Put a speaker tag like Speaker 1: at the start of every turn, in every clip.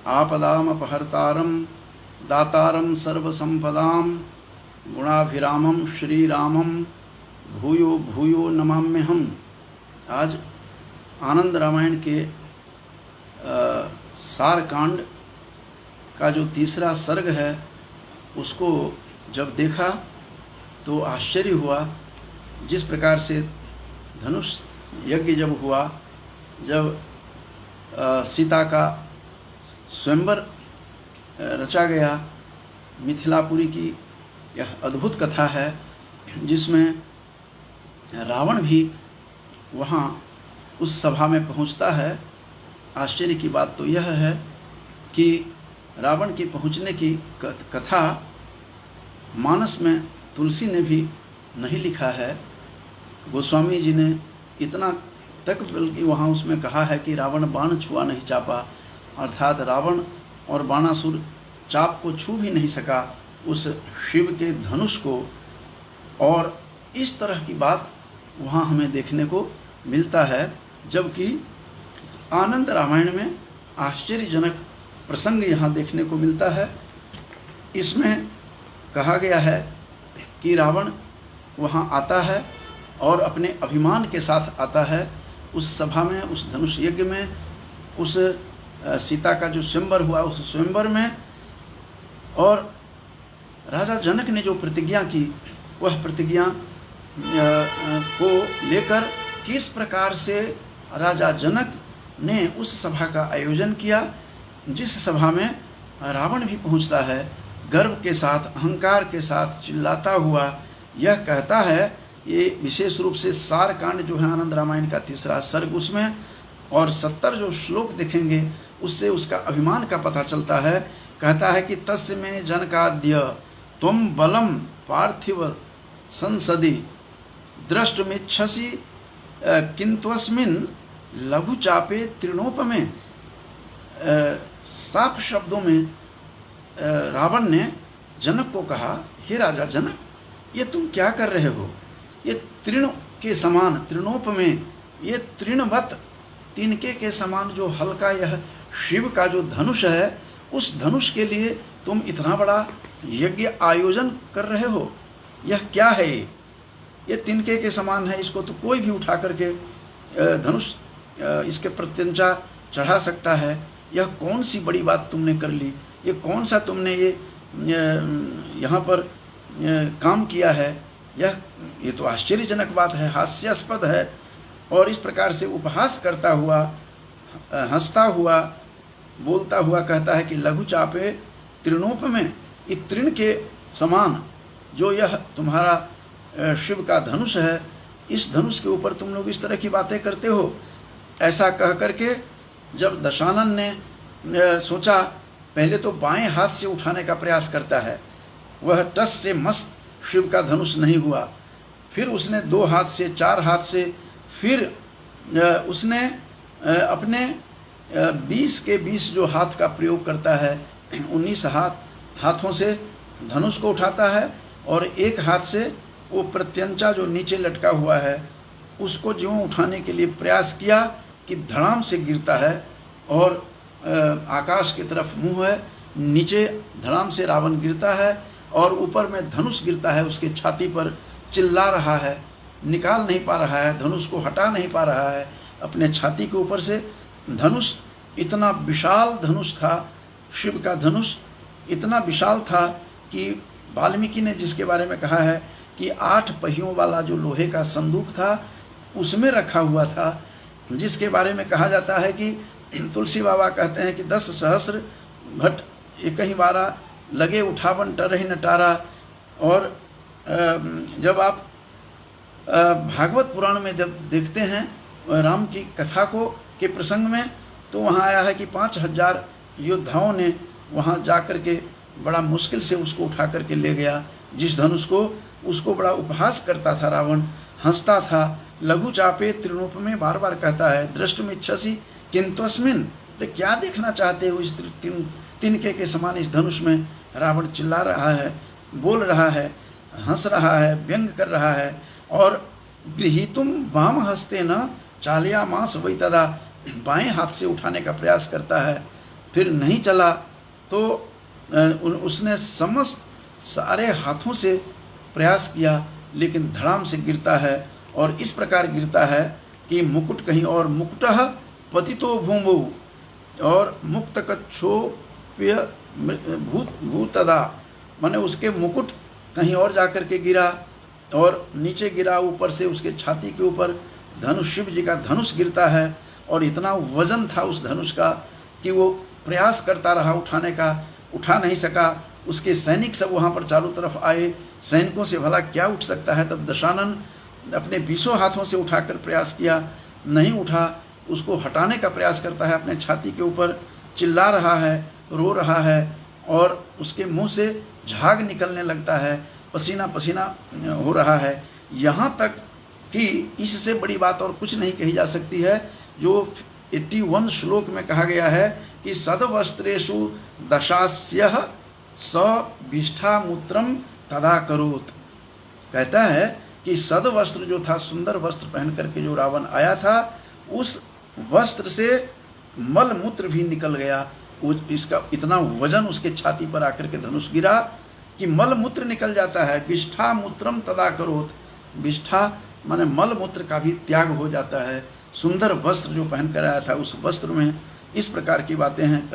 Speaker 1: आपदामपहर्तारं दातारं सर्वसंपदां गुणाभिरामं श्रीरामं भूयो भूयो नमाम्यहम्। आज आनंद रामायण के सारकांड का जो तीसरा सर्ग है उसको जब देखा तो आश्चर्य हुआ। जिस प्रकार से धनुष यज्ञ जब हुआ, जब सीता का स्वयंवर रचा गया, मिथिलापुरी की यह अद्भुत कथा है जिसमें रावण भी वहाँ उस सभा में पहुँचता है। आश्चर्य की बात तो यह है कि रावण की पहुँचने की कथा मानस में तुलसी ने भी नहीं लिखा है। गोस्वामी जी ने इतना तक बल्कि वहाँ उसमें कहा है कि रावण बाण छुआ नहीं चापा, अर्थात रावण और बाणासुर चाप को छू भी नहीं सका उस शिव के धनुष को। और इस तरह की बात वहाँ हमें देखने को मिलता है, जबकि आनंद रामायण में आश्चर्यजनक प्रसंग यहाँ देखने को मिलता है। इसमें कहा गया है कि रावण वहाँ आता है और अपने अभिमान के साथ आता है उस सभा में, उस धनुष यज्ञ में, उस सीता का जो स्वयंवर हुआ उस स्वयंवर में। और राजा जनक ने जो प्रतिज्ञा की वह प्रतिज्ञा को लेकर किस प्रकार से राजा जनक ने उस सभा का आयोजन किया, जिस सभा में रावण भी पहुंचता है गर्व के साथ, अहंकार के साथ चिल्लाता हुआ। यह कहता है, ये विशेष रूप से सारकांड जो है आनंद रामायण का तीसरा सर्ग, उसमें और 70 जो श्लोक देखेंगे उससे उसका अभिमान का पता चलता है। कहता है कि तस्य में जनकाद्य त्वं बलम पार्थिव संसदि द्रष्टुमिच्छसि किंत्वस्मिन् लघु चापे तृणोपमे। साफ शब्दों में रावण ने जनक को कहा, हे राजा जनक, ये तुम क्या कर रहे हो? ये तृण के समान, तृणोपमे, ये तृणवत, तिनके के समान जो हल्का यह शिव का जो धनुष है, उस धनुष के लिए तुम इतना बड़ा यज्ञ आयोजन कर रहे हो। यह क्या है? ये तिनके के समान है, इसको तो कोई भी उठा करके धनुष इसके प्रत्यंचा चढ़ा सकता है। यह कौन सी बड़ी बात तुमने कर ली? ये कौन सा तुमने ये यहाँ पर काम किया है? ये तो आश्चर्यजनक बात है, हास्यास्पद है। और इस प्रकार से उपहास करता हुआ, हंसता हुआ, बोलता हुआ कहता है कि लघु चापे तृणोपमे, ये तृण के समान जो यह तुम्हारा शिव का धनुष है, इस धनुष के ऊपर तुम लोग इस तरह की बातें करते हो। ऐसा कह करके जब दशानन ने सोचा, पहले तो बाएं हाथ से उठाने का प्रयास करता है, वह टस से मस्त शिव का धनुष नहीं हुआ। फिर उसने 2 हाथ से, 4 हाथ से, फिर उसने अपने 20 के 20 जो हाथ का प्रयोग करता है, 19 हाथों से धनुष को उठाता है और एक हाथ से वो प्रत्यंचा जो नीचे लटका हुआ है उसको ज्यों उठाने के लिए प्रयास किया कि धड़ाम से गिरता है और आकाश की तरफ मुंह है, नीचे धड़ाम से रावण गिरता है और ऊपर में धनुष गिरता है उसके छाती पर। चिल्ला रहा है, निकाल नहीं पा रहा है, धनुष को हटा नहीं पा रहा है अपने छाती के ऊपर से। धनुष इतना विशाल धनुष था, शिव का धनुष इतना विशाल था कि वाल्मीकि ने जिसके बारे में कहा है कि 8 पहियों वाला जो लोहे का संदूक था उसमें रखा हुआ था, जिसके बारे में कहा जाता है कि तुलसी बाबा कहते हैं कि 10 सहस्र भट्ट एक ही बारा लगे उठावन टरहि नटारा। और जब आप भागवत पुराण में जब देखते हैं राम की कथा को के प्रसंग में, तो वहाँ आया है कि 5000 योद्धाओं ने वहाँ जाकर के बड़ा मुश्किल से उसको उठा करके ले गया जिस धनुष को। उसको बड़ा उपहास करता था रावण, हंसता था। लघु चापे तृणोपमे बार बार कहता है, द्रष्टुमिच्छसि किंत्वस्मिन्, क्या देखना चाहते हो इस तिनके के समान इस धनुष में? रावण चिल्ला रहा है, बोल रहा है, हंस रहा है, व्यंग कर रहा है। और गृहीतुम वाम हस्ते न चालयामास वै तदा, बाएं हाथ से उठाने का प्रयास करता है फिर नहीं चला तो उसने समस्त सारे हाथों से प्रयास किया, लेकिन धड़ाम से गिरता है और इस प्रकार गिरता है कि मुकुट कहीं और, मुकुटः पतितो भूमौ, और मुक्तकच्छोप्य भूतदा, माने उसके मुकुट कहीं और जाकर के गिरा और नीचे गिरा, ऊपर से उसके छाती के ऊपर धनुष, शिव जी का धनुष गिरता है और इतना वजन था उस धनुष का कि वो प्रयास करता रहा उठाने का, उठा नहीं सका। उसके सैनिक सब वहाँ पर चारों तरफ आए, सैनिकों से भला क्या उठ सकता है। तब दशानन अपने 20 हाथों से उठाकर प्रयास किया, नहीं उठा। उसको हटाने का प्रयास करता है, अपने छाती के ऊपर चिल्ला रहा है, रो रहा है और उसके मुंह से झाग निकलने लगता है, पसीना पसीना हो रहा है। यहाँ तक कि इससे बड़ी बात और कुछ नहीं कही जा सकती है, जो 81 श्लोक में कहा गया है कि सदवस्त्रेषु दशास्यः सविष्ठामूत्रम तदा करोत। कहता है कि सदवस्त्र जो था, सुंदर वस्त्र पहन करके जो रावण आया था, उस वस्त्र से मल मूत्र भी निकल गया। इसका इतना वजन उसके छाती पर आकर के धनुष गिरा कि मल मूत्र निकल जाता है। विष्ठा मूत्रम तदा करोत, विष्ठा माने मल मूत्र का भी त्याग हो जाता है। सुंदर वस्त्र जो पहन कर आया था, उस वस्त्र में इस प्रकार की बातें हैं,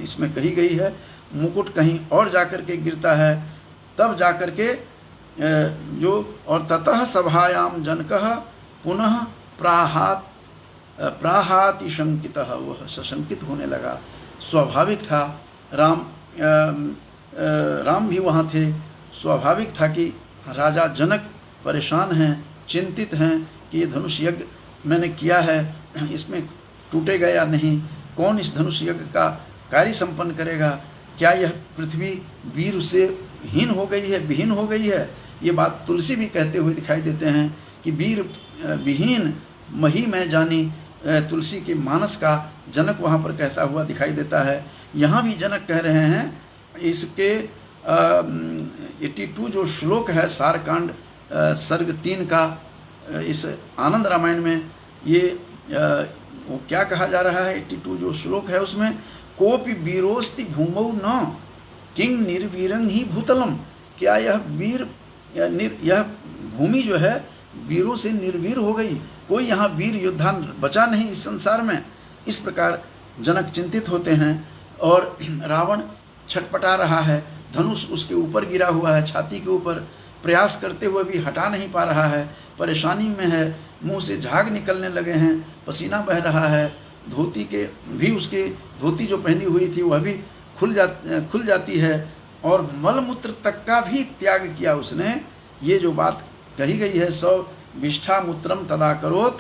Speaker 1: इसमें कही गई है। मुकुट कहीं और जाकर के गिरता है, तब जाकर के जो, और ततः सभायाम जनकः पुनः प्राहातिशंकितः, वह सशंकित होने लगा। स्वाभाविक था, राम भी वहाँ थे। स्वाभाविक था कि राजा जनक परेशान हैं, चिंतित हैं कि ये धनुष यज्ञ मैंने किया है, इसमें टूटेगा या नहीं, कौन इस धनुष यज्ञ का कार्य संपन्न करेगा, क्या यह पृथ्वी वीर से हीन हो गई है, विहीन हो गई है। ये बात तुलसी भी कहते हुए दिखाई देते हैं कि वीर विहीन मही मैं जानी, तुलसी के मानस का जनक वहाँ पर कहता हुआ दिखाई देता है। यहाँ भी जनक कह रहे हैं, इसके 82 जो श्लोक है सारकांड सर्ग 3 का, इस आनंद रामायण में ये वो क्या कहा जा रहा है। 82 जो श्लोक है उसमें, कोपि वीरोस्ति भूमौ न किंग निर्वीरं ही भूतलम, क्या यह वीर यह भूमि जो है वीरों से निर्वीर हो गई, कोई यहाँ वीर योद्धा बचा नहीं इस संसार में। इस प्रकार जनक चिंतित होते हैं और रावण छटपटा रहा है, धनुष उसके ऊपर गिरा हुआ है, छाती के ऊपर, प्रयास करते हुए भी हटा नहीं पा रहा है, परेशानी में है, मुंह से झाग निकलने लगे हैं, पसीना बह रहा है, धोती के भी, उसके धोती जो पहनी हुई थी वह भी खुल जाती है और मलमूत्र तक का भी त्याग किया उसने। ये जो बात कही गई है, सौ विष्ठा मूत्रम तदा करोत,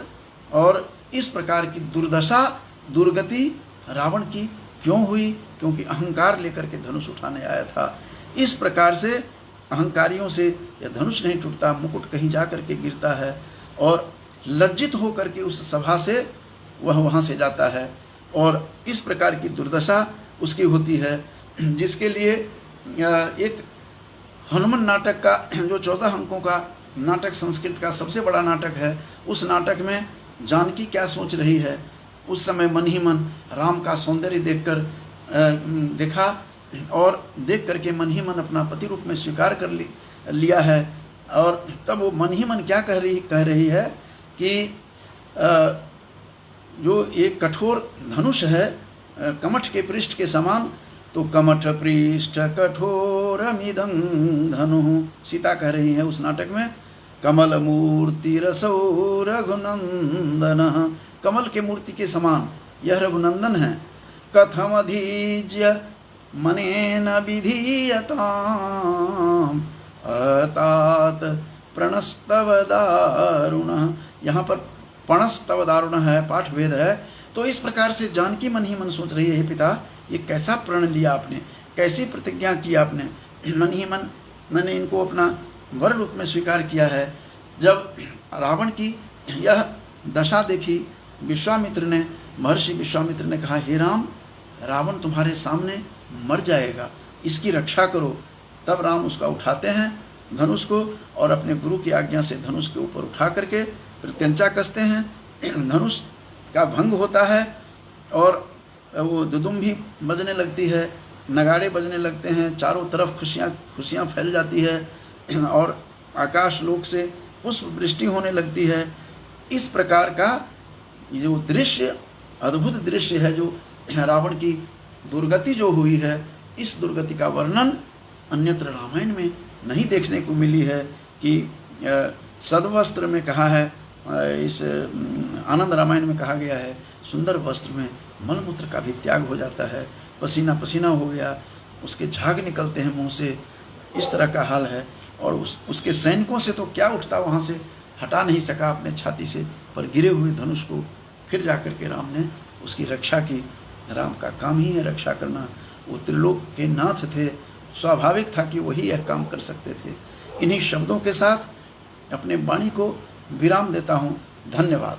Speaker 1: और इस प्रकार की दुर्दशा दुर्गति रावण की क्यों हुई, क्योंकि अहंकार लेकर के धनुष उठाने आया था। इस प्रकार से अहंकारियों से यह धनुष नहीं टूटता, मुकुट कहीं जा करके गिरता है और लज्जित होकर के उस सभा से वह वहाँ से जाता है और इस प्रकार की दुर्दशा उसकी होती है। जिसके लिए एक हनुमान नाटक का जो 14 अंकों का नाटक संस्कृत का सबसे बड़ा नाटक है, उस नाटक में जानकी क्या सोच रही है। उस समय मन ही मन राम का सौंदर्य देखा और देख करके मन ही मन अपना पति रूप में स्वीकार कर लिया है। और तब वो मन ही मन क्या कह रही है कि जो एक कठोर धनुष है कमठ के पृष्ठ के समान, तो कमठ पृष्ठ कठोरमिदं धनु, सीता कह रही है उस नाटक में, कमल मूर्ति रसो रघुनंदन, कमल के मूर्ति के समान यह रघुनंदन है। कथमधीज्य मनेन विधीयताम अतात प्रणस्तव दारुण, यहाँ पर प्रणस्तव दारुण है, पाठ भेद है। तो इस प्रकार से जानकी मन ही मन सोच रही है, हे पिता ये कैसा प्रण लिया आपने, कैसी प्रतिज्ञा की आपने, मन ही मन मैंने इनको अपना वर रूप में स्वीकार किया है। जब रावण की यह दशा देखी विश्वामित्र ने, महर्षि विश्वामित्र ने कहा, हे राम, रावण तुम्हारे सामने मर जाएगा, इसकी रक्षा करो। तब राम उसका उठाते हैं धनुष को और अपने गुरु की आज्ञा से धनुष के ऊपर उठा करके फिर त्यंचा कसते हैं, धनुष का भंग होता है और वो दुदुम भी बजने लगती है, नगाड़े बजने लगते हैं, चारों तरफ खुशियाँ फैल जाती है और आकाश लोक से पुष्प वृष्टि होने लगती है। इस प्रकार का जो दृश्य, अद्भुत दृश्य है जो रावण की दुर्गति जो हुई है, इस दुर्गति का वर्णन अन्यत्र रामायण में नहीं देखने को मिली है कि सद्वस्त्र में कहा है, इस आनंद रामायण में कहा गया है सुंदर वस्त्र में मलमूत्र का भी त्याग हो जाता है, पसीना पसीना हो गया, उसके झाग निकलते हैं मुंह से, इस तरह का हाल है। और उसके सैनिकों से तो क्या उठता, वहाँ से हटा नहीं सका अपने छाती से, पर गिरे हुए धनुष को फिर जाकर के राम ने उसकी रक्षा की। राम का काम ही है रक्षा करना, वो त्रिलोक के नाथ थे, स्वाभाविक था कि वही यह काम कर सकते थे। इन्हीं शब्दों के साथ अपने वाणी को विराम देता हूँ। धन्यवाद।